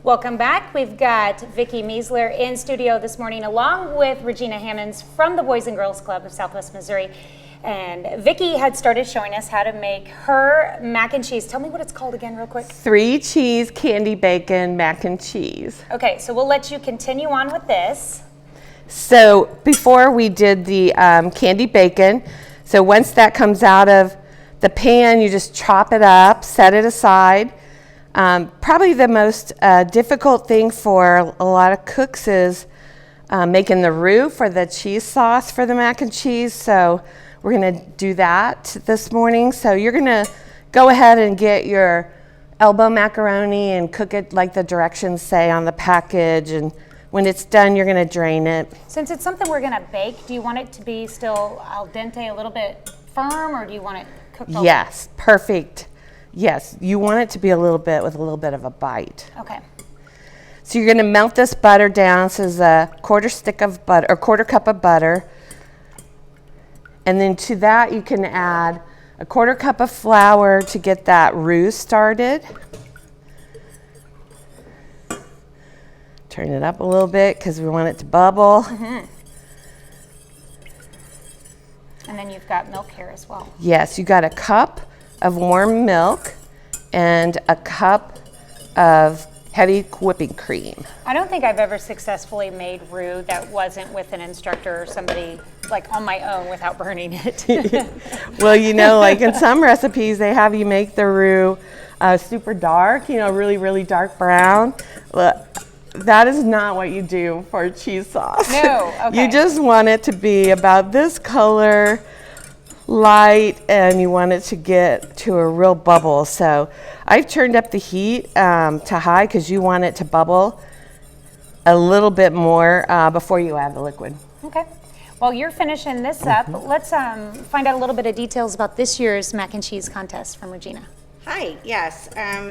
Welcome back. We've got Vicki Meisler in studio this morning along with Regina Hammonds from the Boys and Girls Club of Southwest Missouri. And Vicki had started showing us how to make her mac and cheese. Tell me what it's called again real quick. 3 cheese candy bacon mac and cheese. Okay, so we'll let you continue on with this. So before we did the candy bacon, so once that comes out of the pan, you just chop it up, set it aside. Probably the most difficult thing for a lot of cooks is making the roux for the cheese sauce for the mac and cheese. So we're gonna do that this morning. So you're gonna go ahead and get your elbow macaroni and cook it like the directions say on the package. And when it's done, you're gonna drain it. Since it's something we're gonna bake, do you want it to be still al dente, a little bit firm, or do you want it cooked all Yes, perfect. Yes, you want it to be a little bit with a little bit of a bite. Okay. So you're gonna melt this butter down. So it's a quarter stick of butter, or quarter cup of butter. And then to that you can add a quarter cup of flour to get that roux started. Turn it up a little bit because we want it to bubble. And then you've got milk here as well. Yes, you got a cup of warm milk and a cup of heavy whipping cream. I don't think I've ever successfully made roux that wasn't with an instructor or somebody like on my own without burning it. Well, you know, like in some recipes, they have you make the roux super dark, you know, really, really dark brown. Well, that is not what you do for cheese sauce. No, okay. You just want it to be about this color, light, and you want it to get to a real bubble. So I've turned up the heat to high because you want it to bubble a little bit more before you add the liquid. Okay. While you're finishing this up, let's find out a little bit of details about this year's mac and cheese contest from Regina. Hi, yes.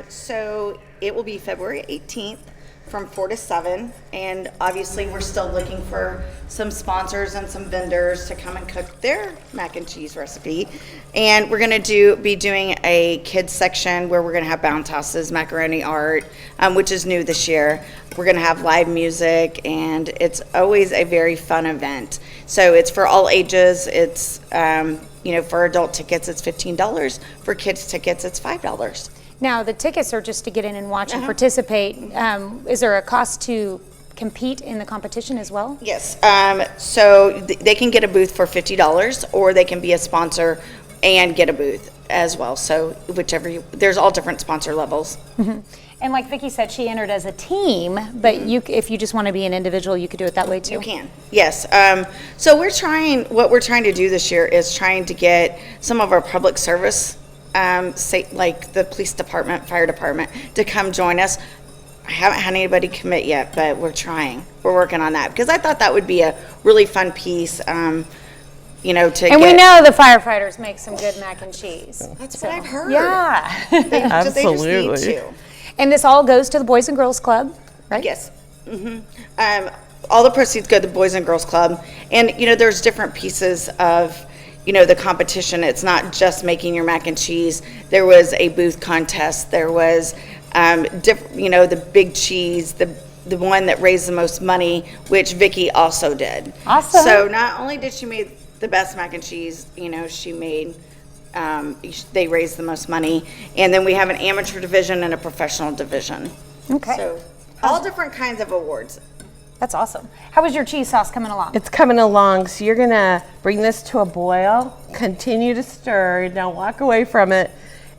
So it will be February 18th from 4 to 7. And obviously we're still looking for some sponsors and some vendors to come and cook their mac and cheese recipe. And we're going to be doing a kids section where we're going to have bounce houses, macaroni art, which is new this year. We're going to have live music, and it's always a very fun event. So it's for all ages. It's, you know, for adult tickets, it's $15. For kids tickets, it's $5. Now, the tickets are just to get in and watch and participate. Is there a cost to compete in the competition as well? Yes. So they can get a booth for $50, or they can be a sponsor and get a booth as well. So whichever there's all different sponsor levels. And like Vicki said, she entered as a team, but if you just want to be an individual, you could do it that way too. You can, yes. So what we're trying to do this year is trying to get some of our public service, say like the police department, fire department, to come join us. I haven't had anybody commit yet, but we're trying. We're working on that because I thought that would be a really fun piece. You know, we know the firefighters make some good mac and cheese. That's what I've heard. Yeah. Absolutely. They just need to. And this all goes to the Boys and Girls Club, right? Yes. All the proceeds go to the Boys and Girls Club. And, you know, there's different pieces of, you know, the competition. It's not just making your mac and cheese. There was a booth contest. There was, you know, the big cheese, the one that raised the most money, which Vicki also did. Awesome. So not only did she make the best mac and cheese, you know, she made, they raised the most money. And then we have an amateur division and a professional division. Okay. So all different kinds of awards. That's awesome. How is your cheese sauce coming along? It's coming along. So you're gonna bring this to a boil, continue to stir, don't walk away from it,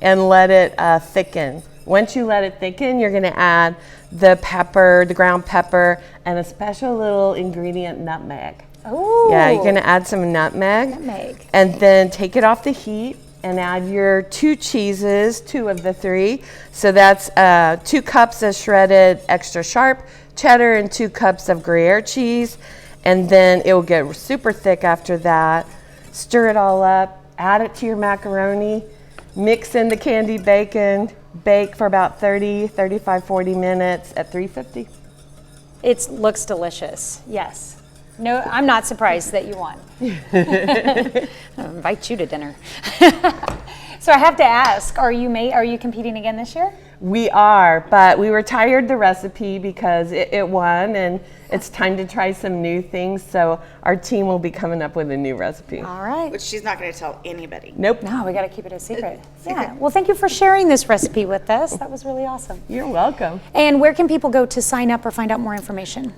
and let it thicken. Once you let it thicken, you're gonna add the pepper, the ground pepper, and a special little ingredient, nutmeg. Oh. Yeah, you're gonna add some nutmeg. Nutmeg. And then take it off the heat and add your 2 cheeses, 2 of the 3. So that's 2 cups of shredded extra sharp cheddar and 2 cups of Gruyere cheese. And then it will get super thick after that. Stir it all up, add it to your macaroni, mix in the candy bacon, bake for about 30, 35, 40 minutes at 350. It looks delicious, yes. No, I'm not surprised that you won. I'll invite you to dinner. So I have to ask, are you competing again this year? We are, but we retired the recipe because it won, and it's time to try some new things. So our team will be coming up with a new recipe. All right. Which she's not going to tell anybody. Nope. No, we got to keep it a secret. Yeah. Well, thank you for sharing this recipe with us. That was really awesome. You're welcome. And where can people go to sign up or find out more information?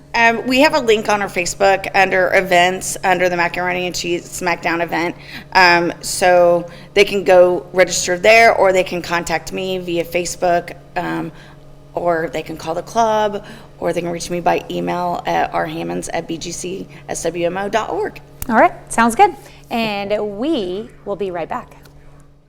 We have a link on our Facebook under events, under the Macaroni and Cheese Smackdown event. So they can go register there, or they can contact me via Facebook, or they can call the club, or they can reach me by email at rhammonds@bgcswmo.org. All right. Sounds good. And we will be right back.